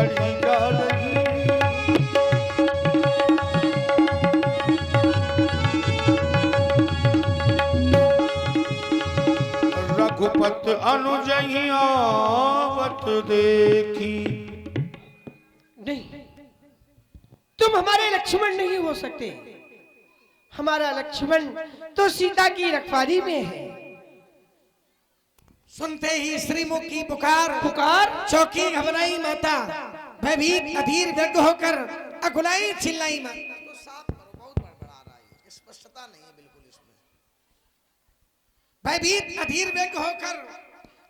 पड़ी जा रही। रघुपत अनुजहियावत देखी। नहीं, तुम हमारे लक्ष्मण नहीं हो सकते। हमारा लक्ष्मण तो सीता की रखवाली में है। सुनते ही श्रीमुख की पुकार चौकी घबराई माता, भयभीत अधीर व्यग्र होकर अकुलाई चिल्लाई माता। तो साफ करो, बहुत बड़बड़ा रहा है, स्पष्टता नहीं है बिल्कुल इसमें। भयभीत अधीर व्यग्र होकर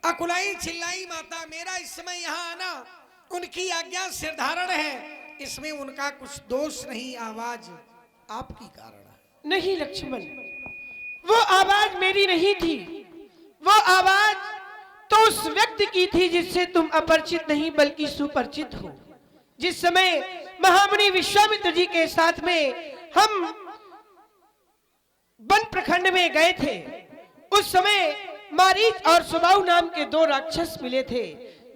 अकुलाई चिल्लाई माता, मेरा इस समय यहाँ आना उनकी आज्ञा सिरधारण है, इसमें उनका कुछ दोष नहीं, आवाज आपकी कारण है। नहीं लक्ष्मण, वो आवाज मेरी नहीं थी। वो आवाज तो उस व्यक्ति की थी जिससे तुम अपरिचित नहीं बल्कि सुपरिचित हो। जिस समय महामुनि विश्वामित्र जी के साथ में हम वन प्रखंड में गए थे, उस समय मारीच और सुबाहु नाम के दो राक्षस मिले थे।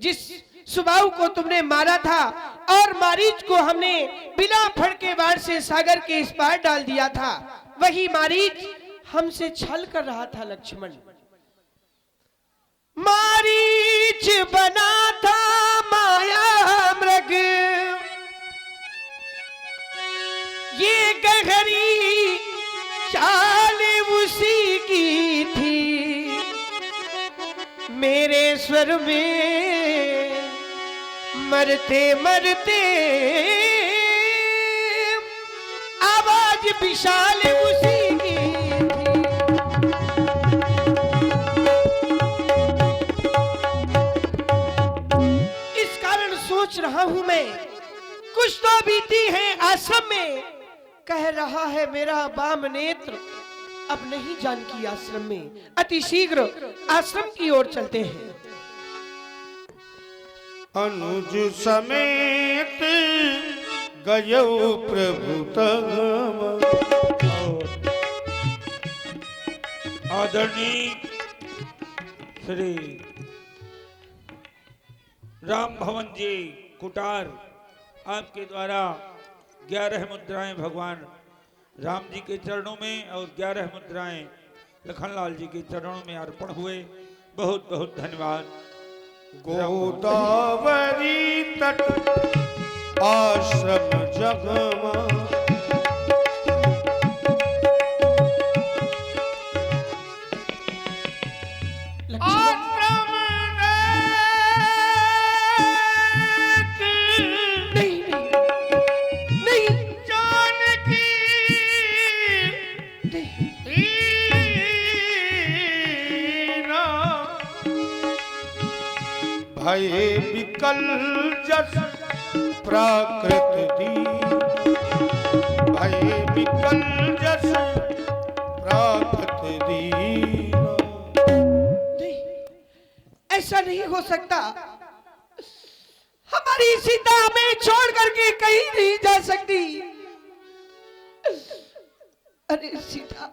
जिस सुबाहु को तुमने मारा था और मारीच को हमने बिना फड़के वार से सागर के इस पार डाल दिया था, वही मारीच हमसे छल कर रहा था लक्ष्मण। मारीच बना था माया मृग, ये गहरी चाल उसी की थी। मेरे स्वर में मरते मरते आवाज विशाल उसी की थी। इस कारण सोच रहा हूं मैं, कुछ तो बीती है आश्रम में। कह रहा है मेरा वाम नेत्र, अब नहीं जानकी आश्रम में। अति शीघ्र आश्रम की ओर चलते हैं। अनुज समेत गयो प्रभु तम। आदरणीय श्री राम भवन जी कुटार, आपके द्वारा 11 मुद्राएं भगवान राम जी के चरणों में और 11 मुद्राएं लखनलाल जी के चरणों में अर्पण हुए। बहुत बहुत धन्यवाद। गोदावरी तट आश्रम जगमा, भय विकल जस प्राकृत दी। भय विकल जस प्राकृत दी। नहीं, ऐसा नहीं हो सकता। हमारी सीता हमें छोड़ करके कहीं नहीं जा सकती। अरे सीता,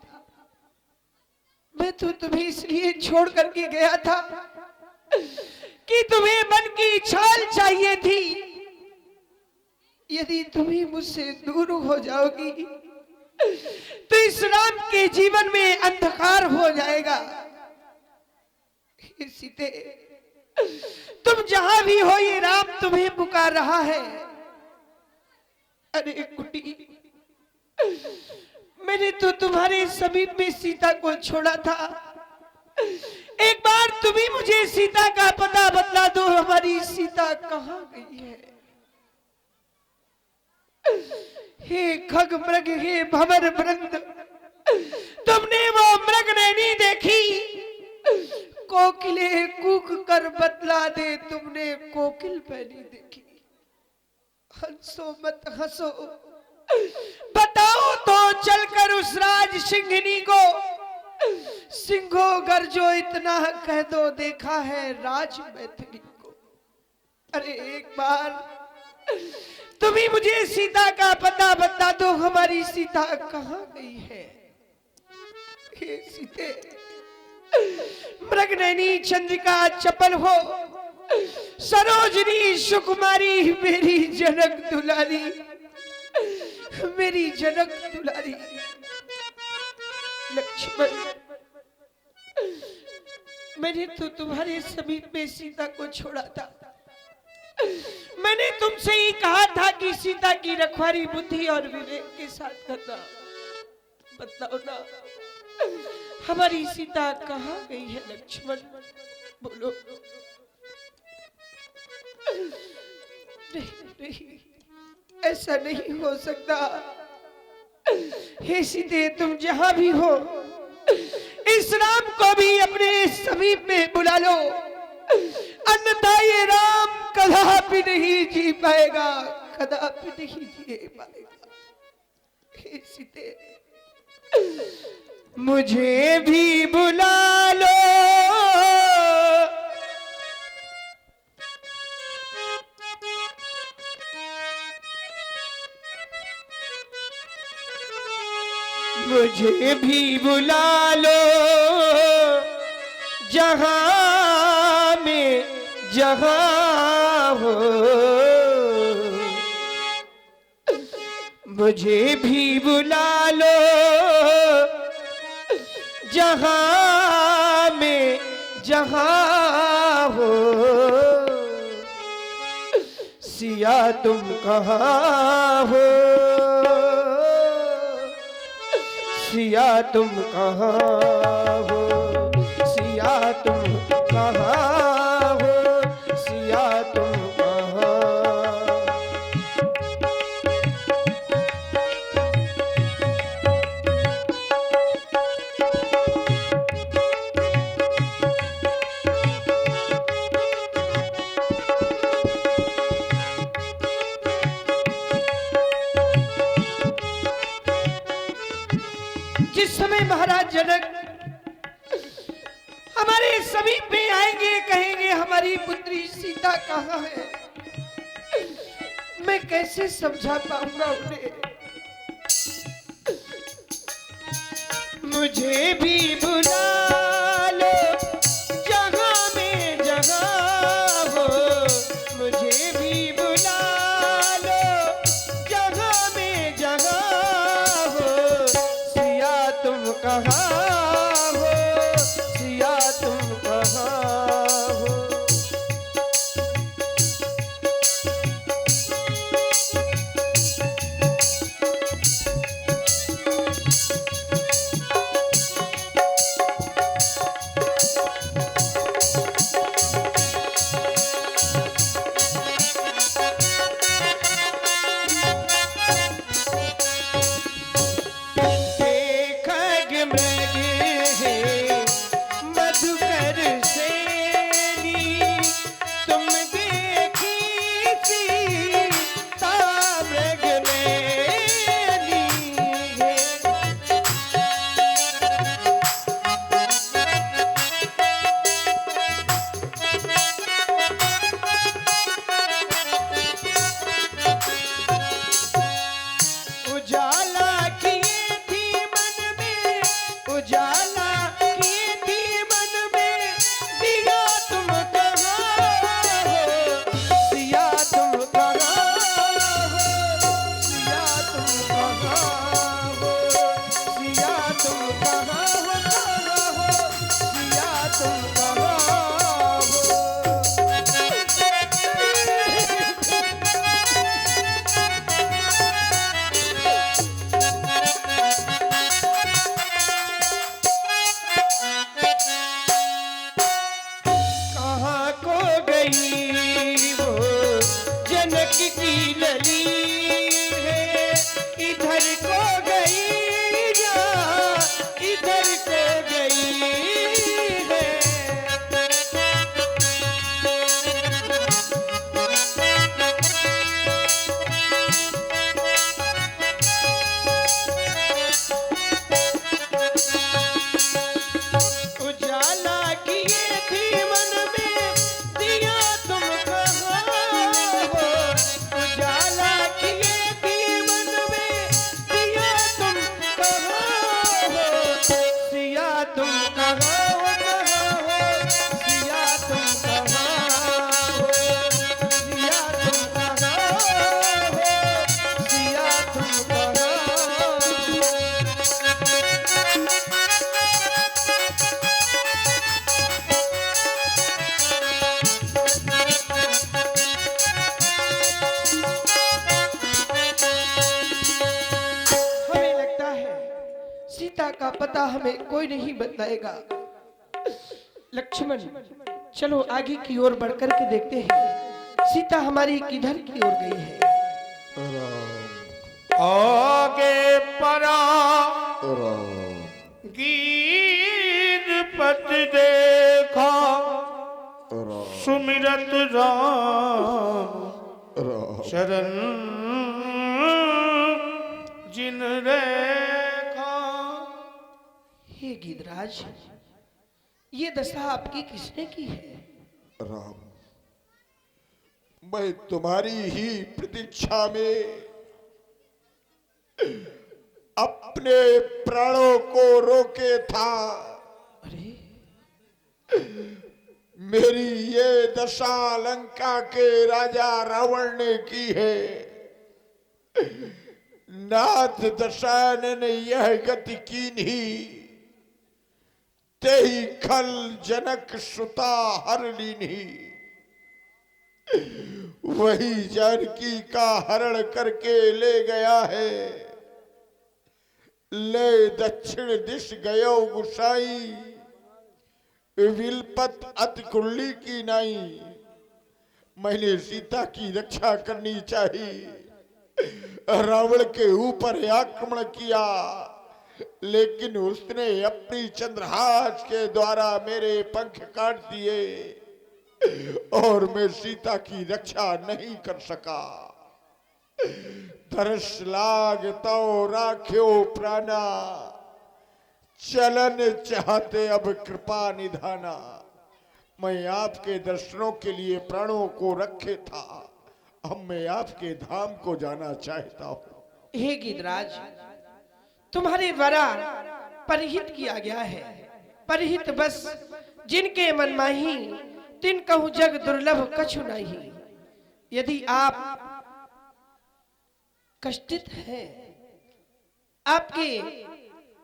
मैं तो तुम्हें इसलिए छोड़ करके गया था कि तुम्हें मन की छाल चाहिए थी। यदि तुम्हें मुझसे दूर हो जाओगी तो इस राम के जीवन में अंधकार हो जाएगा। हे सीते, तुम जहां भी हो, ये राम तुम्हें पुकार रहा है। अरे कुटी, मैंने तो तुम्हारे समीप में सीता को छोड़ा था। एक बार तुम ही मुझे सीता का पता बतला दो, हमारी सीता कहाँ गई है। हे खग मृग, हे भंवर वृंद, तुमने वो मृग नैनी देखी? कोकिले कूक कर बतला दे, तुमने कोकिल पैनी देखी? हंसो मत हंसो, बताओ तो चलकर उस राज सिंघनी को, सिंहो गरजो इतना कह दो, देखा है राज मैथिली को। अरे एक बार तुम ही मुझे सीता का पता बता दो, हमारी सीता कहाँ गई है। हे सीते, मृगनयनी चंद्रिका चपल हो, सरोजनी सुकुमारी मेरी जनक दुलारी, मेरी जनक दुलारी। लक्ष्मण, मैंने तो तुम्हारे समीप में सीता को छोड़ा था। मैंने तुमसे ही कहा था कि सीता की रखवाली बुद्धि और विवेक के साथ करना। बताओ ना, हमारी सीता कहाँ गई है लक्ष्मण? बोलो। नहीं नहीं, ऐसा नहीं हो सकता। हे सीते, तुम जहां भी हो, इस राम को भी अपने समीप में बुला लो, अन्यथा ये राम कदापि नहीं जी पाएगा, कदापि नहीं जी पाएगा। हे सीते, मुझे भी बुला लो, मुझे भी बुला लो, जहां में जहां हो, मुझे भी बुला लो, जहां में जहां हो। सिया तुम कहाँ हो, सिया तुम कहाँ हो, सिया तुम कहाँ हो, सिया तुम कहाँ। जिस समय महाराज जनक हमारे समीप में आएंगे, कहेंगे हमारी पुत्री सीता कहाँ है, मैं कैसे समझा पाऊंगा उन्हें? मुझे भी बुला लो, जहां में जहां हो, मुझे भी बुला लो, जहां में जहां हो। सिया तुम कहाँ हो, सिया तुम कहाँ हो। उजाला पता हमें कोई नहीं बतलाएगा। लक्ष्मण, चलो आगे की ओर बढ़कर के देखते हैं सीता हमारी किधर की ओर गई है। आगे परा गीधपत देखा, सुमिरत राम शरण जिन रेखा। हे गिरिराज, ये दशा आपकी किसने की है? राम, मैं तुम्हारी ही प्रतीक्षा में अपने प्राणों को रोके था। अरे मेरी ये दशा लंका के राजा रावण ने की है। नाथ दशानन ने यह गति कीन्ही, तेहि खल जनक सुता हर लीन्ही। वही जानकी का हरण करके ले गया है। ले दक्षिण दिश गयो गुसाई, विलपत अति कुल्ली की नाई। मैंने सीता की रक्षा करनी चाहिए। रावण के ऊपर आक्रमण किया, लेकिन उसने अपनी चंद्रहास के द्वारा मेरे पंख काट दिए और मैं सीता की रक्षा नहीं कर सका। तरस लाग तो राख्यो प्राणा, चलन चाहते अब कृपा निधाना। मैं आपके दर्शनों के लिए प्राणों को रखे था, अब मैं आपके धाम को जाना चाहता हूँ। हे गिरिराज, तुम्हारे द्वारा परिहित किया गया है। परिहित बस जिनके मन माही, तिन कहूँ जग दुर्लभ कछु नहीं। यदि आप कष्टित हैं, आपके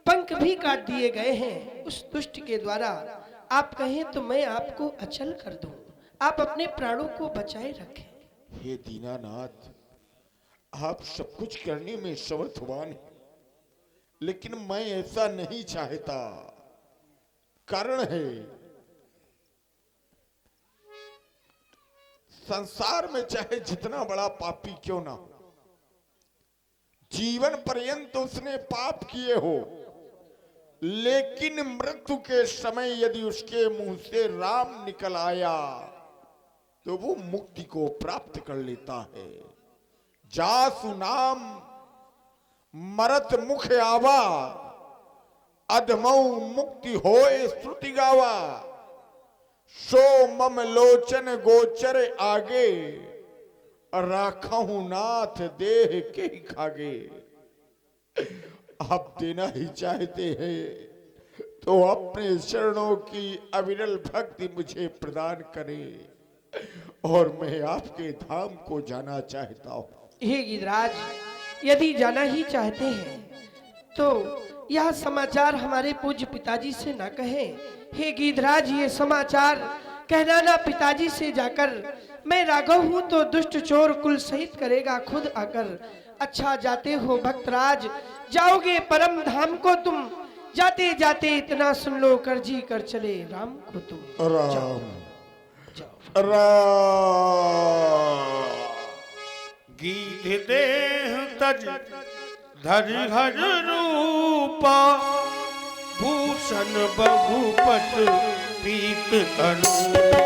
पंख भी काट दिए गए हैं उस दुष्ट के द्वारा, आप कहें तो मैं आपको अचल कर दूं, आप अपने प्राणों को बचाए रखें। हे दीनानाथ, आप सब कुछ करने में समर्थवान हैं, लेकिन मैं ऐसा नहीं चाहता। कारण है, संसार में चाहे जितना बड़ा पापी क्यों ना हो, जीवन पर्यंत उसने पाप किए हो, लेकिन मृत्यु के समय यदि उसके मुंह से राम निकल आया तो वो मुक्ति को प्राप्त कर लेता है। जासु नाम मरत मुख आवा, अधमऊ मुक्ति होए श्रुति गावा। सो मम लोचन गोचर आगे, राखहु नाथ देह के खागे। आप देना ही चाहते हैं तो अपने चरणों की अविरल भक्ति मुझे प्रदान करें और मैं आपके धाम को जाना चाहता हूँ। हे गिरिराज, यदि जाना ही चाहते हैं तो यह समाचार हमारे पूज्य पिताजी से ना कहें। हे गिरिराज, ये समाचार कहना ना पिताजी से जाकर, मैं राघव हूं तो दुष्ट चोर कुल सहित करेगा खुद आकर। अच्छा जाते हो भक्तराज, जाओगे परम धाम को तुम, जाते जाते इतना सुन लो, कर जी कर चले राम को तुम। राम जाओ। राम गीध देह तज धर हर रूपा, भूषण बहुपत पीत अनु।